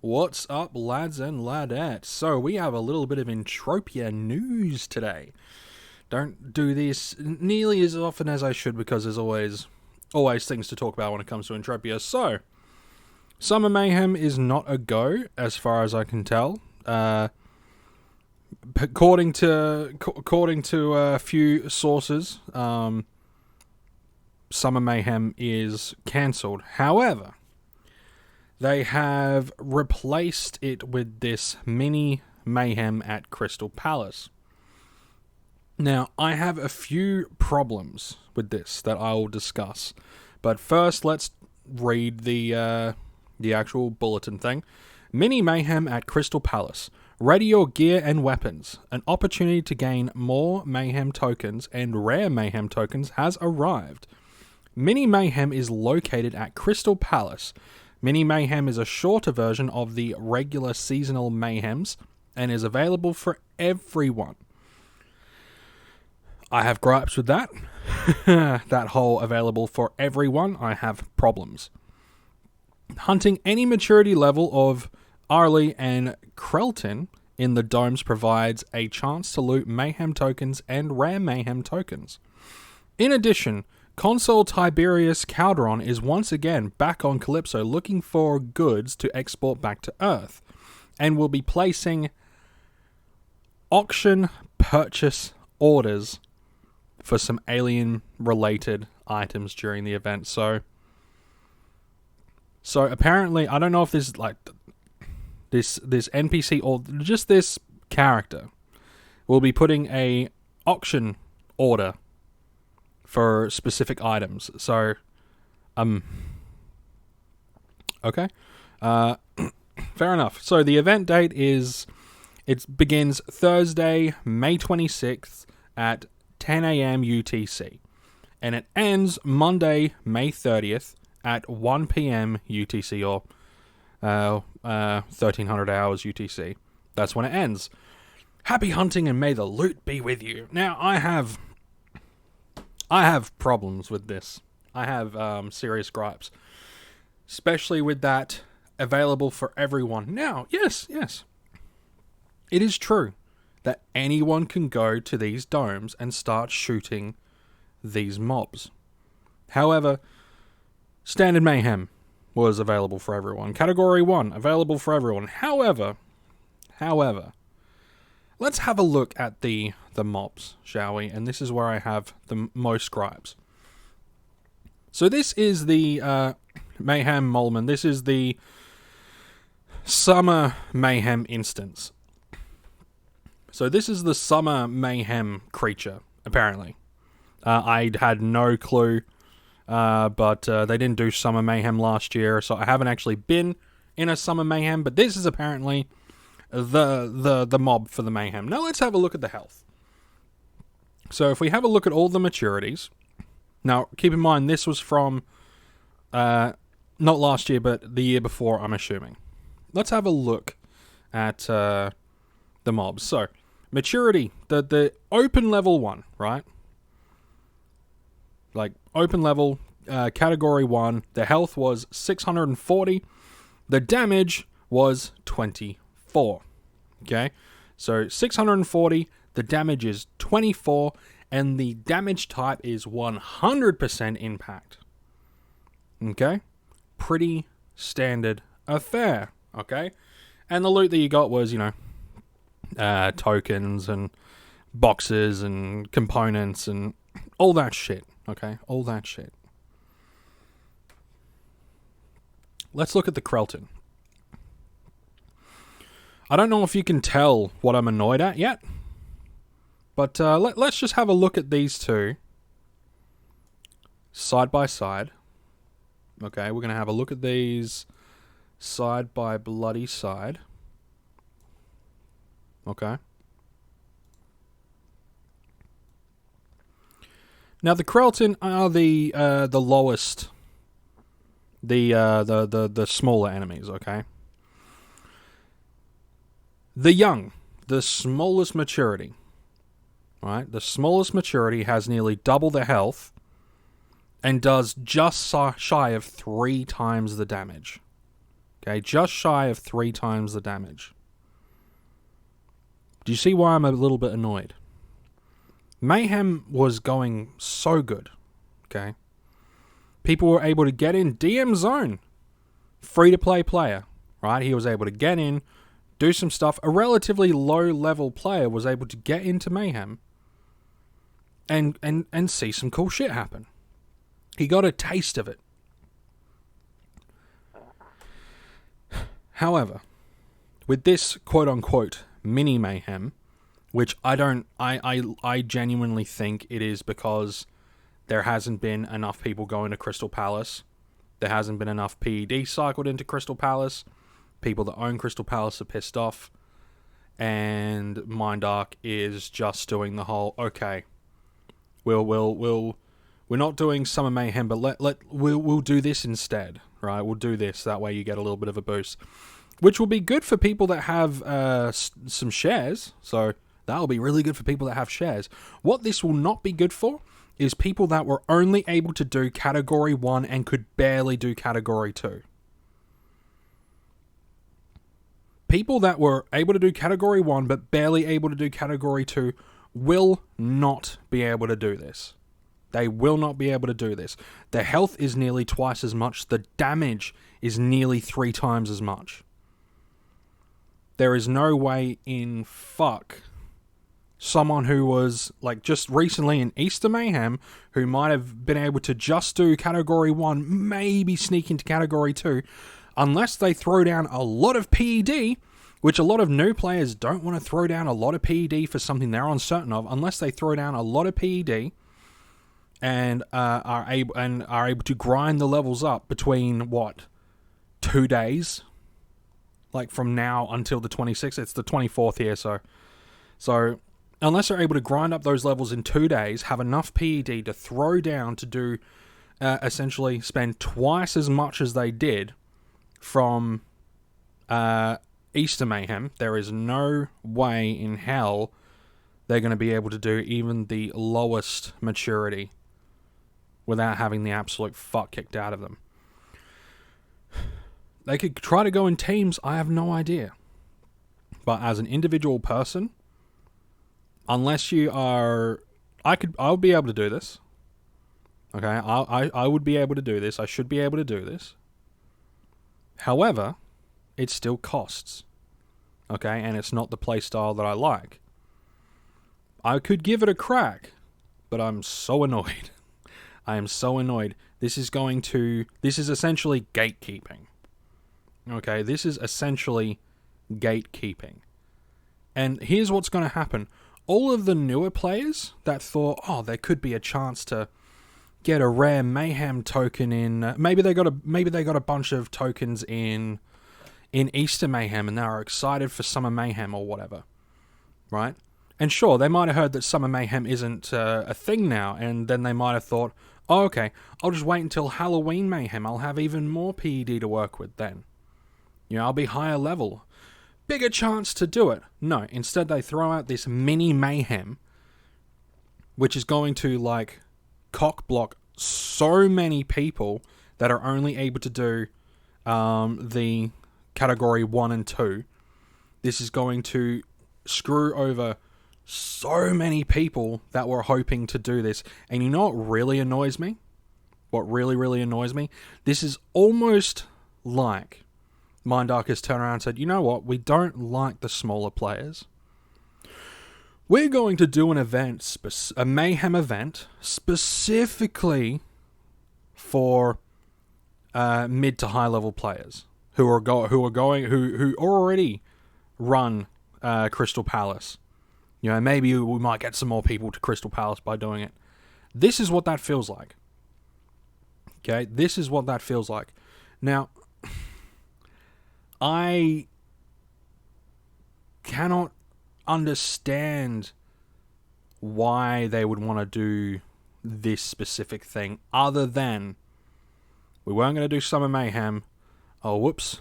What's up, lads and ladettes? So we have a little bit of Entropia news today. Don't do this nearly as often as I should because there's always things to talk about when it comes to Entropia. So, Summer Mayhem is not a go, as far as I can tell. According to a few sources, Summer Mayhem is cancelled. However, they have replaced it with this mini Mayhem at Crystal Palace. Now, I have a few problems with this that I will discuss. But first, let's read the actual bulletin thing. Mini Mayhem at Crystal Palace. Ready your gear and weapons. An opportunity to gain more Mayhem tokens and rare Mayhem tokens has arrived. Mini Mayhem is located at Crystal Palace. Mini Mayhem is a shorter version of the regular seasonal Mayhems and is available for everyone. I have gripes with that. That whole available for everyone, I have problems. Hunting any maturity level of Arlie and Krelton in the domes provides a chance to loot Mayhem tokens and rare Mayhem tokens. In addition, Consul Tiberius Calderon is once again back on Calypso looking for goods to export back to Earth, and will be placing auction purchase orders for some alien-related items during the event. So apparently, I don't know if this is like this NPC or just this character will be putting a auction order for specific items. So, okay. Fair enough. So the event date begins Thursday, May 26th at 10 a.m. UTC. And it ends Monday, May 30th at 1 p.m. UTC or 1300 hours UTC. That's when it ends. Happy hunting and may the loot be with you. Now, I have problems with this. I have serious gripes. Especially with that available for everyone. Now, yes. It is true that anyone can go to these domes and start shooting these mobs. However, Standard Mayhem was available for everyone. Category 1, available for everyone. However, let's have a look at the mobs, shall we? And this is where I have the most gripes. So this is the Mayhem Molman. This is the Summer Mayhem instance. So this is the Summer Mayhem creature, apparently. I had no clue, but they didn't do Summer Mayhem last year, so I haven't actually been in a Summer Mayhem, but this is apparently the mob for the Mayhem. Now let's have a look at the health. So if we have a look at all the maturities, now keep in mind this was from not last year, but the year before, I'm assuming. Let's have a look at the mobs. So maturity, the open level one, right? Like open level, category 1, the health was 640, the damage was 24. Okay, so 640, the damage is 24, and the damage type is 100% impact. Okay, pretty standard affair. Okay, and the loot that you got was, tokens and boxes and components and all that shit. Okay, all that shit. Let's look at the Krelton. I don't know if you can tell what I'm annoyed at yet, but let's just have a look at these two side by side. Okay, we're going to have a look at these side by bloody side. Okay. Now the Krelton are the lowest, the smaller enemies. Okay. The young, the smallest maturity, right? The smallest maturity has nearly double the health and does just shy of 3 times the damage. Okay, just shy of 3 times the damage. Do you see why I'm a little bit annoyed? Mayhem was going so good. Okay. People were able to get in DM Zone. Free-to-play player. Right? He was able to get in, do some stuff. A relatively low-level player was able to get into Mayhem and see some cool shit happen. He got a taste of it. However, with this quote-unquote mini Mayhem, which I genuinely think it is because there hasn't been enough people going to Crystal Palace. There hasn't been enough PED cycled into Crystal Palace. People that own Crystal Palace are pissed off. And MindArk is just doing the whole, okay, we're not doing Summer Mayhem, but we'll do this instead, right? We'll do this, that way you get a little bit of a boost. Which will be good for people that have some shares, so that'll be really good for people that have shares. What this will not be good for is people that were only able to do Category 1 and could barely do Category 2. People that were able to do Category 1 but barely able to do Category 2 will not be able to do this. They will not be able to do this. Their health is nearly twice as much. The damage is nearly 3 times as much. There is no way in fuck someone who was, like, just recently in Easter Mayhem, who might have been able to just do Category 1, maybe sneak into Category 2, unless they throw down a lot of PED, which a lot of new players don't want to throw down a lot of PED for something they're uncertain of, unless they throw down a lot of PED and are able to grind the levels up between, 2 days? Like, from now until the 26th. It's the 24th here, so unless they're able to grind up those levels in 2 days, have enough PED to throw down to do, essentially spend twice as much as they did from Easter Mayhem, there is no way in hell they're going to be able to do even the lowest maturity without having the absolute fuck kicked out of them. They could try to go in teams, I have no idea. But as an individual person, unless you are... I'll be able to do this. Okay, I would be able to do this. I should be able to do this. However, it still costs. Okay, and it's not the playstyle that I like. I could give it a crack, but I'm so annoyed. I am so annoyed. This is essentially gatekeeping. Okay, this is essentially gatekeeping. And here's what's going to happen. All of the newer players that thought, there could be a chance to get a rare Mayhem token in... maybe they got a bunch of tokens in Easter Mayhem and they were excited for Summer Mayhem or whatever. Right? And sure, they might have heard that Summer Mayhem isn't a thing now, and then they might have thought, okay, I'll just wait until Halloween Mayhem. I'll have even more PED to work with then. I'll be higher level. Bigger chance to do it. No, instead they throw out this mini Mayhem, which is going to, cock block so many people that are only able to do the Category 1 and 2. This is going to screw over so many people that were hoping to do this. And you know what really annoys me? What really, really annoys me? This is almost like MindArk has turned around and said, you know what? We don't like the smaller players. We're going to do an event, a Mayhem event, specifically for mid to high level players who already run Crystal Palace. Maybe we might get some more people to Crystal Palace by doing it. This is what that feels like. Okay, this is what that feels like. Now, I cannot understand why they would want to do this specific thing other than we weren't going to do Summer Mayhem. Oh, whoops.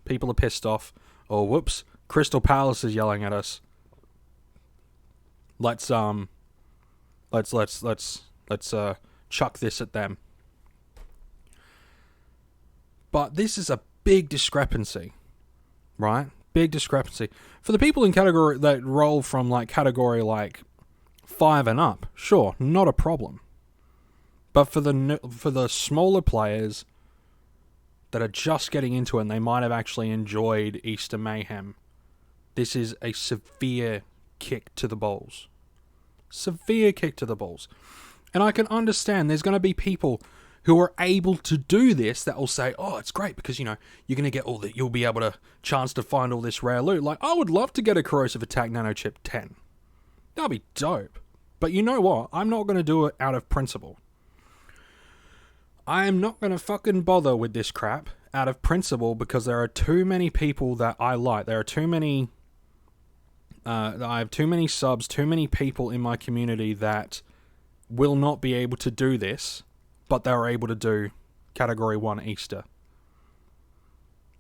People are pissed off. Oh, whoops. Crystal Palace is yelling at us. Let's chuck this at them. But this is a big discrepancy, right? Big discrepancy. For the people in category that roll from like category like 5 and up, sure, not a problem. But for the smaller players that are just getting into it and they might have actually enjoyed Easter Mayhem, this is a severe kick to the balls. Severe kick to the balls. And I can understand there's going to be people who are able to do this that will say, oh, it's great because, you're going to get you'll be able to chance to find all this rare loot. Like, I would love to get a Corrosive Attack Nanochip 10. That'd be dope. But you know what? I'm not going to do it out of principle. I am not going to fucking bother with this crap out of principle because there are too many people that I like. There are too many... I have too many subs, too many people in my community that will not be able to do this, but they're able to do Category 1 Easter.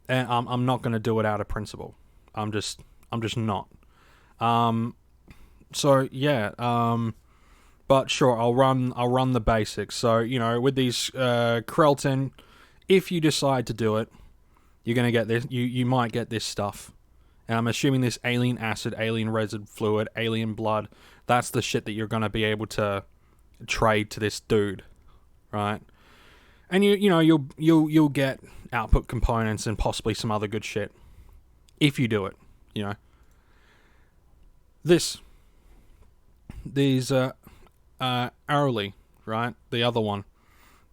And I'm not going to do it out of principle. I'm just not. So yeah, but sure, I'll run the basics. So, with these Krelton, if you decide to do it, you're going to get this, you might get this stuff. And I'm assuming this alien acid, alien resin fluid, alien blood, that's the shit that you're going to be able to trade to this dude, right? And you'll get output components and possibly some other good shit if you do it, These Arrowly, right? The other one,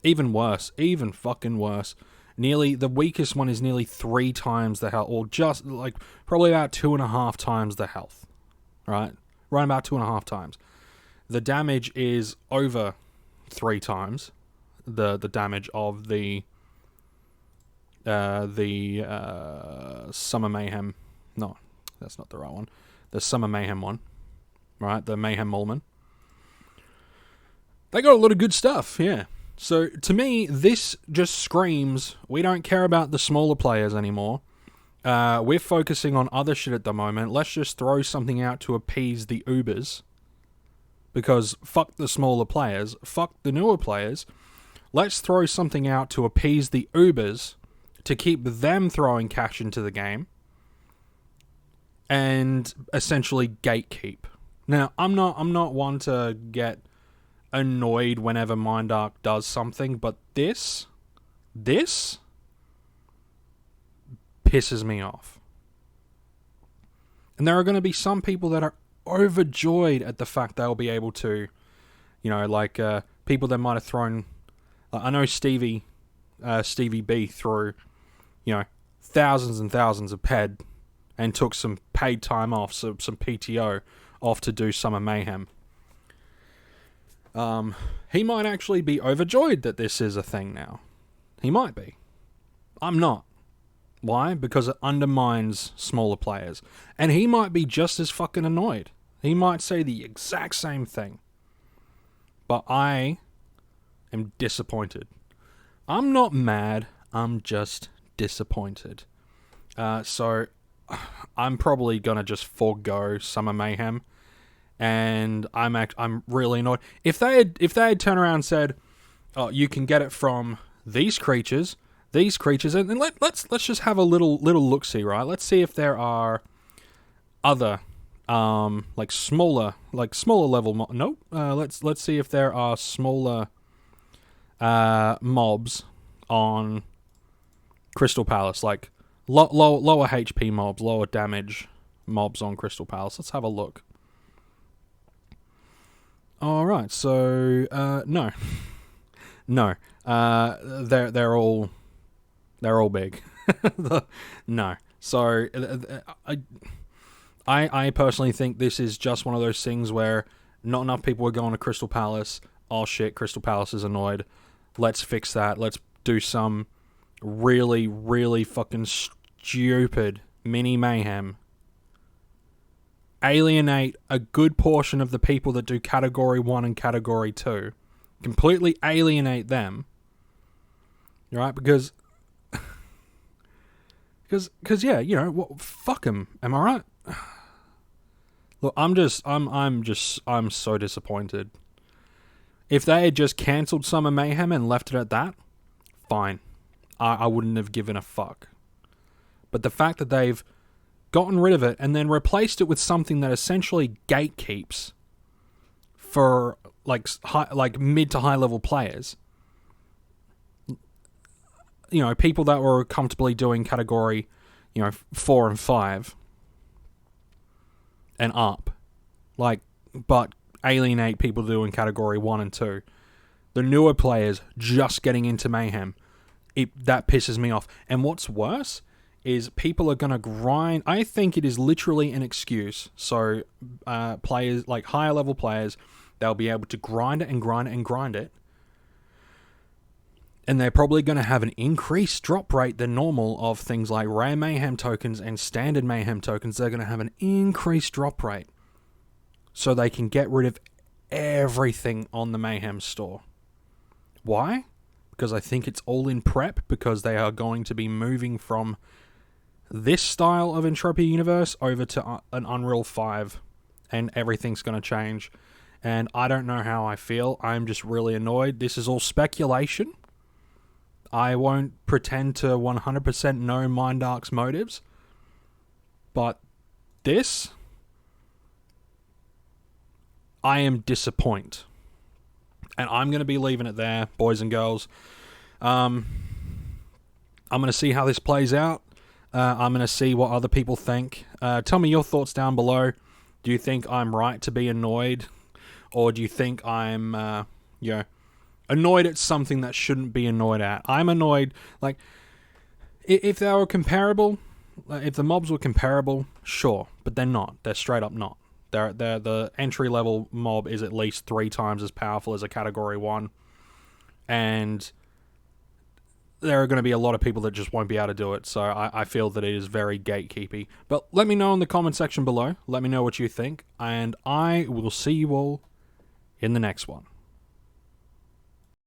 even worse, even fucking worse. The weakest one is nearly 3 times the health, or just like probably about 2.5 times the health, right? Right about 2.5 times. The damage is over 3 times the damage of the Summer Mayhem. No, that's not the right one. The Summer Mayhem one, right? The Mayhem Mulman. They got a lot of good stuff, yeah. So, to me, this just screams, we don't care about the smaller players anymore. We're focusing on other shit at the moment. Let's just throw something out to appease the Ubers. Because fuck the smaller players, fuck the newer players. Let's throw something out to appease the Ubers, to keep them throwing cash into the game. And essentially gatekeep. Now, I'm not one to get annoyed whenever MindArk does something, but this pisses me off. And there are going to be some people that are overjoyed at the fact they'll be able to, people that might have thrown, I know Stevie B threw, thousands and thousands of PED and took some paid time off, some PTO off to do Summer Mayhem. He might actually be overjoyed that this is a thing now. He might be. I'm not. Why? Because it undermines smaller players. And he might be just as fucking annoyed. He might say the exact same thing. But I am disappointed. I'm not mad. I'm just disappointed. So I'm probably gonna just forego Summer Mayhem. And I'm really annoyed. If they had turned around and said, "Oh, you can get it from these creatures," and let's just have a little look-see, right? Let's see if there are other smaller level let's see if there are smaller mobs on Crystal Palace, like lower HP mobs, lower damage mobs on Crystal Palace. Let's have a look. All right, so no, they're all big. No, so I personally think this is just one of those things where not enough people are going to Crystal Palace. Oh shit, Crystal Palace is annoyed. Let's fix that. Let's do some really, really fucking stupid mini mayhem. Alienate a good portion of the people that do Category 1 and Category 2. Completely alienate them. Right? Because yeah, fuck them. Am I right? Look, I'm so disappointed. If they had just cancelled Summer Mayhem and left it at that, fine. I wouldn't have given a fuck. But the fact that they've gotten rid of it and then replaced it with something that essentially gatekeeps for like mid to high level players, people that were comfortably doing category 4 and 5 and up, but alienate people doing category 1 and 2. The newer players just getting into Mayhem, that pisses me off. And what's worse is people are going to grind. I think it is literally an excuse. So players, like higher level players, they'll be able to grind it and grind it and grind it. And they're probably going to have an increased drop rate than normal of things like rare Mayhem tokens and standard Mayhem tokens. They're going to have an increased drop rate so they can get rid of everything on the Mayhem store. Why? Because I think it's all in prep, because they are going to be moving from this style of Entropia universe over to an Unreal 5, and everything's going to change. And I don't know how I feel. I'm just really annoyed. This is all speculation. I won't pretend to 100% know MindArk's motives, but this, I am disappointed. And I'm going to be leaving it there, boys and girls. I'm going to see how this plays out. I'm going to see what other people think. Tell me your thoughts down below. Do you think I'm right to be annoyed? Or do you think I'm, annoyed at something that shouldn't be annoyed at? I'm annoyed. Like, if they were comparable, if the mobs were comparable, sure. But they're not. They're straight up not. The entry-level mob is at least 3 times as powerful as a Category 1. And there are going to be a lot of people that just won't be able to do it. So I feel that it is very gatekeepy. But let me know in the comment section below. Let me know what you think. And I will see you all in the next one.